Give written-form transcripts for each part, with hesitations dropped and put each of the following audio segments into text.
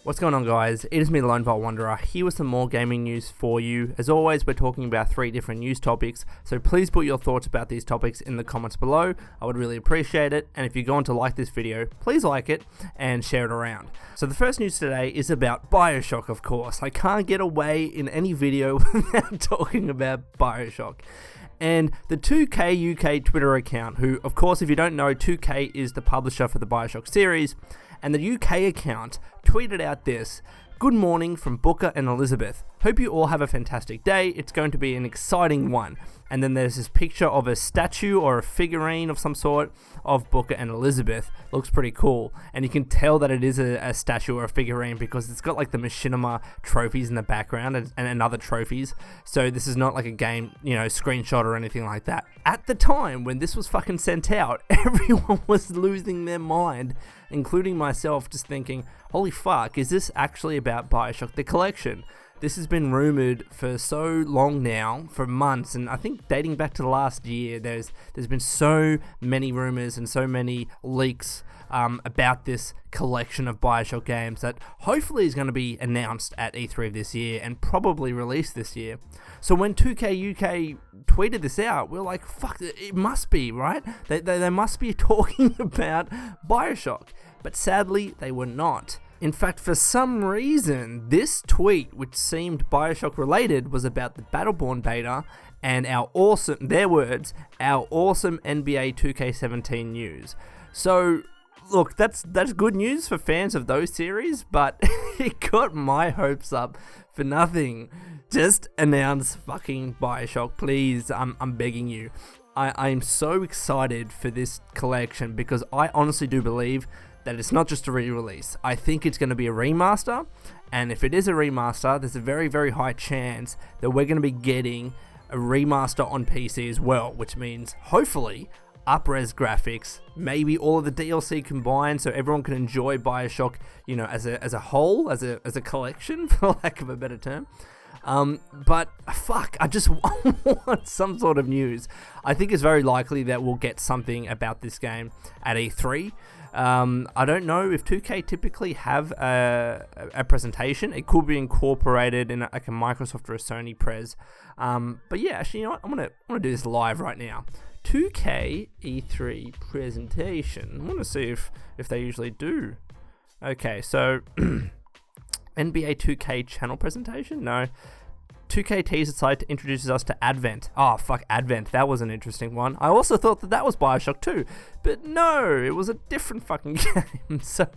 What's going on, guys? It is me, the Lone Vault Wanderer, here with some more gaming news for you. As always, we're talking about 3 different news topics, so please put your thoughts about these topics in the comments below. I would really appreciate it, and if you're going to like this video, please like it and share it around. So the first news today is about Bioshock, of course. I can't get away in any video without talking about Bioshock. And the 2K UK Twitter account, who, of course, if you don't know, 2K is the publisher for the Bioshock series, and the UK account tweeted out this: "Good morning from Booker and Elizabeth. Hope you all have a fantastic day. It's going to be an exciting one." And then there's this picture of a statue or a figurine of some sort of Booker and Elizabeth. Looks pretty cool. And you can tell that it is a statue or a figurine because it's got like the machinima trophies in the background and other trophies. So this is not like a game, screenshot or anything like that. At the time when this was fucking sent out, everyone was losing their mind, including myself, just thinking, holy fuck, is this actually about Bioshock The Collection? This has been rumoured for so long now, for months, and I think dating back to the last year, there's been so many rumours and so many leaks about this collection of Bioshock games that hopefully is going to be announced at E3 of this year and probably released this year. So when 2K UK tweeted this out, we were like, fuck, it must be, right? They must be talking about Bioshock. But sadly, they were not. In fact, for some reason, this tweet, which seemed Bioshock related, was about the Battleborn beta and our awesome NBA 2K17 news. So, look, that's good news for fans of those series, but it got my hopes up for nothing. Just announce fucking Bioshock, please. I'm begging you. I'm so excited for this collection because I honestly do believe that it's not just a re-release. I think it's going to be a remaster, and if it is a remaster, there's a very, very high chance that we're going to be getting a remaster on PC as well, which means hopefully up-res graphics, maybe all of the DLC combined, so everyone can enjoy Bioshock, as a whole, as a collection, for lack of a better term. But fuck, I just want some sort of news. I think it's very likely that we'll get something about this game at E3. I don't know if 2K typically have a presentation. It could be incorporated in like a Microsoft or a Sony pres. But yeah, actually, you know what? I'm gonna do this live right now. 2K E3 presentation. I want to see if they usually do. Okay, so NBA 2K channel presentation? No. 2K teaser site introduces us to Advent. Oh, fuck, Advent. That was an interesting one. I also thought that was Bioshock 2. But no, it was a different fucking game. So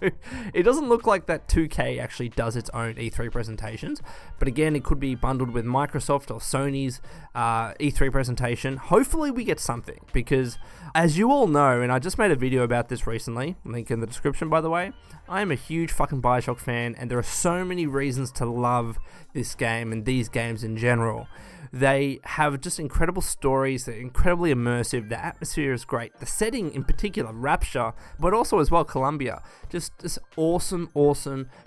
it doesn't look like that 2K actually does its own E3 presentations. But again, it could be bundled with Microsoft or Sony's E3 presentation. Hopefully we get something. Because as you all know, and I just made a video about this recently, link in the description by the way, I am a huge fucking Bioshock fan, and there are so many reasons to love this game and these games in general. They have just incredible stories, they're incredibly immersive, the atmosphere is great, the setting in particular, Rapture, but also as well Columbia. Just this awesome,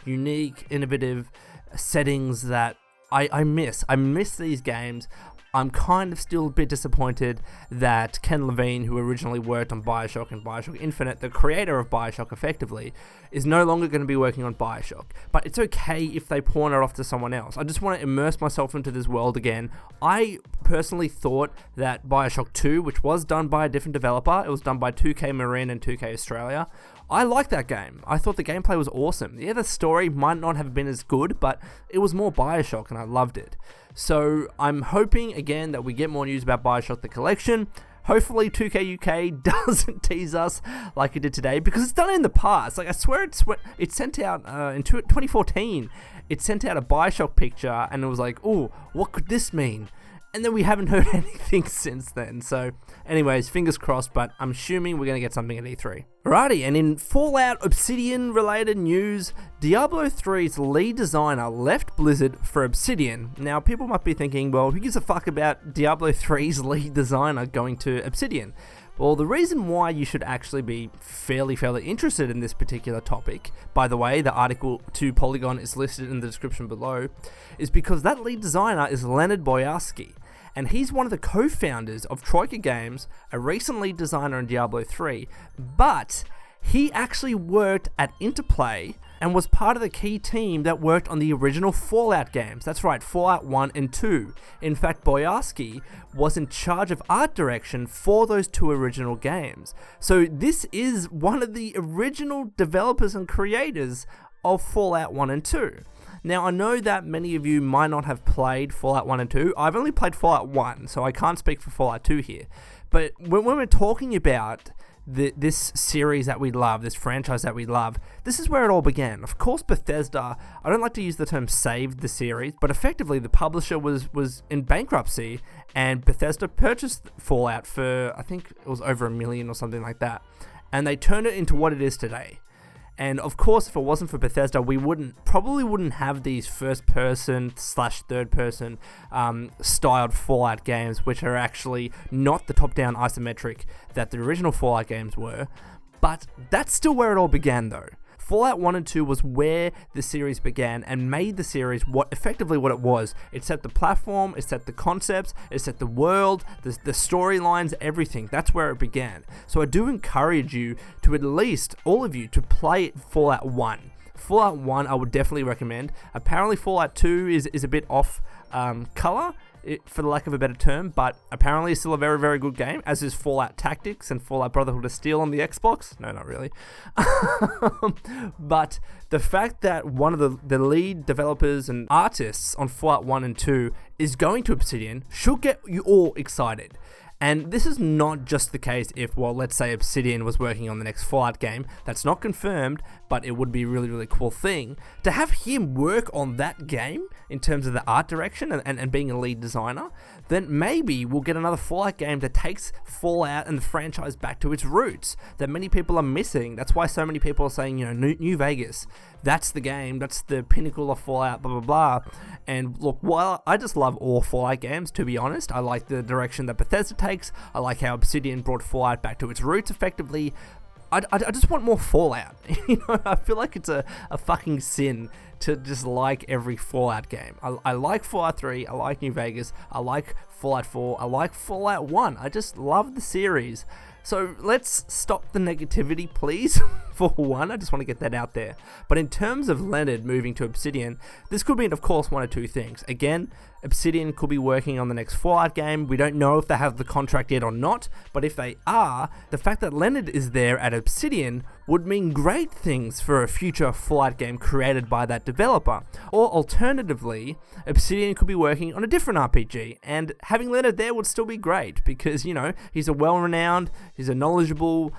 unique, innovative settings that I miss. I miss these games. I'm kind of still a bit disappointed that Ken Levine, who originally worked on Bioshock and Bioshock Infinite, the creator of Bioshock effectively, is no longer going to be working on Bioshock. But it's okay if they pawn it off to someone else. I just want to immerse myself into this world again. I personally thought that Bioshock 2, which was done by a different developer, it was done by 2K Marin and 2K Australia, I liked that game. I thought the gameplay was awesome. Yeah, the story might not have been as good, but it was more Bioshock and I loved it. So I'm hoping, again, that we get more news about Bioshock The Collection. Hopefully 2K UK doesn't tease us like it did today, because it's done it in the past. Like, I swear it sent out in 2014, it sent out a Bioshock picture and it was like, oh, what could this mean? And then we haven't heard anything since then. So anyways, fingers crossed, but I'm assuming we're going to get something at E3. Alrighty, and in Fallout Obsidian related news, Diablo 3's lead designer left Blizzard for Obsidian. Now, people might be thinking, well, who gives a fuck about Diablo 3's lead designer going to Obsidian? Well, the reason why you should actually be fairly interested in this particular topic, by the way, the article to Polygon is listed in the description below, is because that lead designer is Leonard Boyarsky. And he's one of the co-founders of Troika Games, a recent lead designer in Diablo 3, but he actually worked at Interplay and was part of the key team that worked on the original Fallout games. That's right, Fallout 1 and 2. In fact, Boyarsky was in charge of art direction for those 2 original games. So this is one of the original developers and creators of Fallout 1 and 2. Now, I know that many of you might not have played Fallout 1 and 2. I've only played Fallout 1, so I can't speak for Fallout 2 here. But when we're talking about this series that we love, this franchise that we love, this is where it all began. Of course, Bethesda, I don't like to use the term saved the series, but effectively the publisher was in bankruptcy, and Bethesda purchased Fallout for, I think it was over $1 million or something like that. And they turned it into what it is today. And of course, if it wasn't for Bethesda, we probably wouldn't have these first-person/third-person styled Fallout games, which are actually not the top-down isometric that the original Fallout games were. But that's still where it all began, though. Fallout 1 and 2 was where the series began and made the series effectively what it was. It set the platform, it set the concepts, it set the world, the storylines, everything. That's where it began. So I do encourage you to, at least all of you, to play Fallout 1. Fallout 1 I would definitely recommend. Apparently Fallout 2 is a bit off color, for the lack of a better term, but apparently it's still a very, very good game, as is Fallout Tactics and Fallout Brotherhood of Steel on the Xbox. No, not really. But the fact that one of the lead developers and artists on Fallout 1 and 2 is going to Obsidian should get you all excited. And this is not just the case if, well, let's say Obsidian was working on the next Fallout game. That's not confirmed, but it would be a really, really cool thing. To have him work on that game in terms of the art direction and being a lead designer, then maybe we'll get another Fallout game that takes Fallout and the franchise back to its roots that many people are missing. That's why so many people are saying, New Vegas, that's the game, that's the pinnacle of Fallout, blah, blah, blah. And look, while I just love all Fallout games, to be honest, I like the direction that Bethesda takes. I like how Obsidian brought Fallout back to its roots effectively. I just want more Fallout. I feel like it's a fucking sin to just like every Fallout game. I like Fallout 3, I like New Vegas, I like Fallout 4, I like Fallout 1. I just love the series. So let's stop the negativity, please, for one. I just want to get that out there. But in terms of Leonard moving to Obsidian, this could mean, of course, one of two things. Again, Obsidian could be working on the next Fallout game. We don't know if they have the contract yet or not, but if they are, the fact that Leonard is there at Obsidian would mean great things for a future Fallout game created by that developer. Or alternatively, Obsidian could be working on a different RPG, and having Leonard there would still be great because, he's a well-renowned, he's a knowledgeable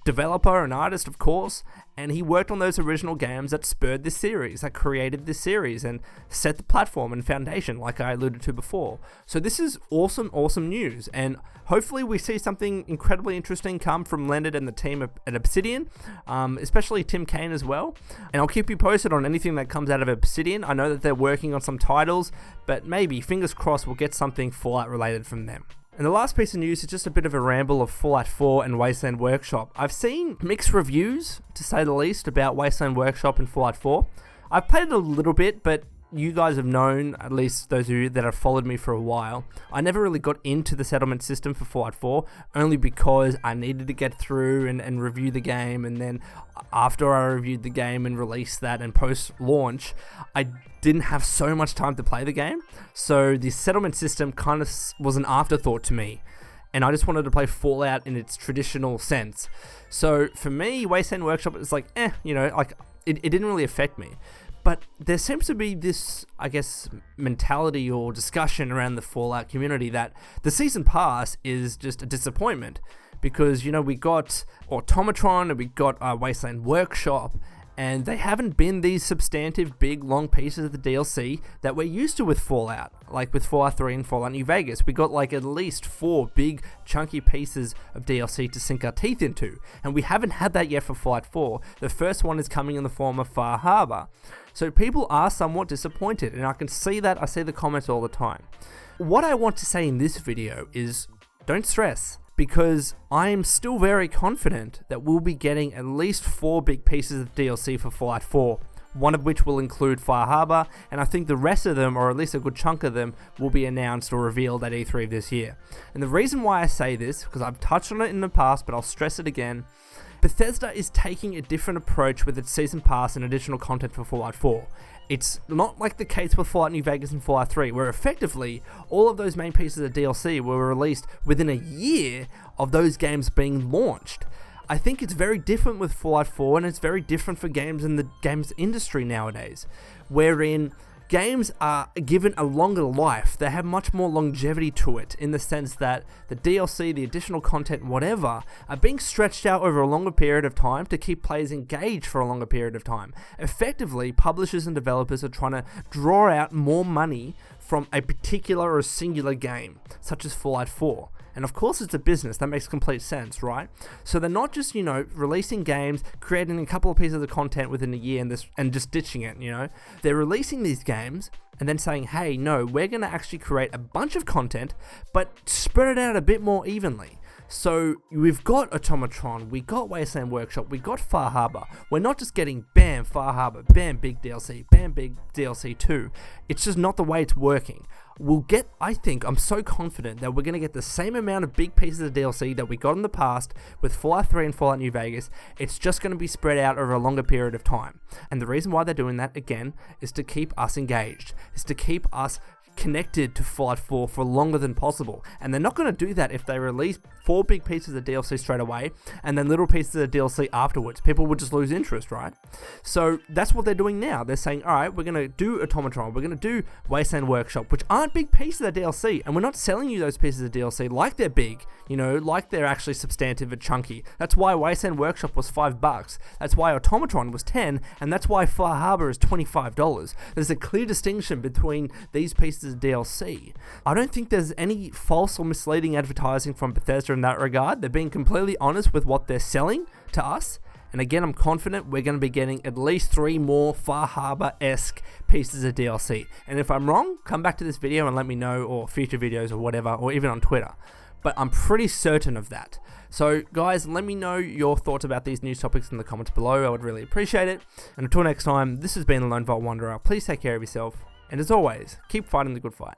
developer and artist, of course, and he worked on those original games that spurred this series, that created this series, and set the platform and foundation, like I alluded to before. So this is awesome, awesome news, and hopefully we see something incredibly interesting come from Leonard and the team at Obsidian, especially Tim Kaine as well. And I'll keep you posted on anything that comes out of Obsidian. I know that they're working on some titles, but maybe, fingers crossed, we'll get something Fallout related from them. And the last piece of news is just a bit of a ramble of Fallout 4 and Wasteland Workshop. I've seen mixed reviews, to say the least, about Wasteland Workshop and Fallout 4. I've played it a little bit, but you guys have known, at least those of you that have followed me for a while, I never really got into the settlement system for Fallout 4, only because I needed to get through and review the game, and then after I reviewed the game and released that and post-launch, I didn't have so much time to play the game, so the settlement system kind of was an afterthought to me, and I just wanted to play Fallout in its traditional sense. So for me, Wasteland Workshop is like, it didn't really affect me. But there seems to be this, I guess, mentality or discussion around the Fallout community that the Season Pass is just a disappointment. Because, we got Automatron and we got Wasteland Workshop, and they haven't been these substantive, big, long pieces of the DLC that we're used to with Fallout. Like with Fallout 3 and Fallout New Vegas, we got like at least 4 big, chunky pieces of DLC to sink our teeth into. And we haven't had that yet for Fallout 4. The first one is coming in the form of Far Harbor. So people are somewhat disappointed, and I can see that. I see the comments all the time. What I want to say in this video is, don't stress, because I am still very confident that we'll be getting at least 4 big pieces of DLC for Fallout 4, one of which will include Far Harbor, and I think the rest of them, or at least a good chunk of them, will be announced or revealed at E3 of this year. And the reason why I say this, because I've touched on it in the past, but I'll stress it again, Bethesda is taking a different approach with its Season Pass and additional content for Fallout 4. It's not like the case with Fallout New Vegas and Fallout 3, where effectively all of those main pieces of DLC were released within a year of those games being launched. I think it's very different with Fallout 4, and it's very different for games in the games industry nowadays, wherein games are given a longer life. They have much more longevity to it, in the sense that the DLC, the additional content, whatever, are being stretched out over a longer period of time to keep players engaged for a longer period of time. Effectively, publishers and developers are trying to draw out more money from a particular or singular game, such as Fallout 4. And of course it's a business, that makes complete sense, right? So they're not just, releasing games, creating a couple of pieces of content within a year and just ditching it, They're releasing these games and then saying, hey, no, we're going to actually create a bunch of content, but spread it out a bit more evenly. So we've got Automatron, we got Wasteland Workshop, we got Far Harbor. We're not just getting bam, Far Harbor, bam, big DLC, bam, big DLC 2. It's just not the way it's working. I'm so confident that we're going to get the same amount of big pieces of DLC that we got in the past with Fallout 3 and Fallout New Vegas. It's just going to be spread out over a longer period of time. And the reason why they're doing that, again, is to keep us engaged, is to keep us connected to Fallout 4 for longer than possible. And they're not going to do that if they release 4 big pieces of DLC straight away and then little pieces of DLC afterwards. People would just lose interest, right? So that's what they're doing now. They're saying, alright, we're going to do Automatron, we're going to do Wasteland Workshop, which aren't big pieces of DLC, and we're not selling you those pieces of DLC like they're big, like they're actually substantive and chunky. That's why Wasteland Workshop was $5. That's why Automatron was $10, and that's why Far Harbor is $25. There's a clear distinction between these pieces of DLC. I don't think there's any false or misleading advertising from Bethesda in that regard. They're being completely honest with what they're selling to us. And again, I'm confident we're going to be getting at least 3 more Far Harbor-esque pieces of DLC. And if I'm wrong, come back to this video and let me know, or future videos or whatever, or even on Twitter. But I'm pretty certain of that. So guys, let me know your thoughts about these news topics in the comments below. I would really appreciate it. And until next time, this has been the Lone Vault Wanderer. Please take care of yourself. And as always, keep fighting the good fight.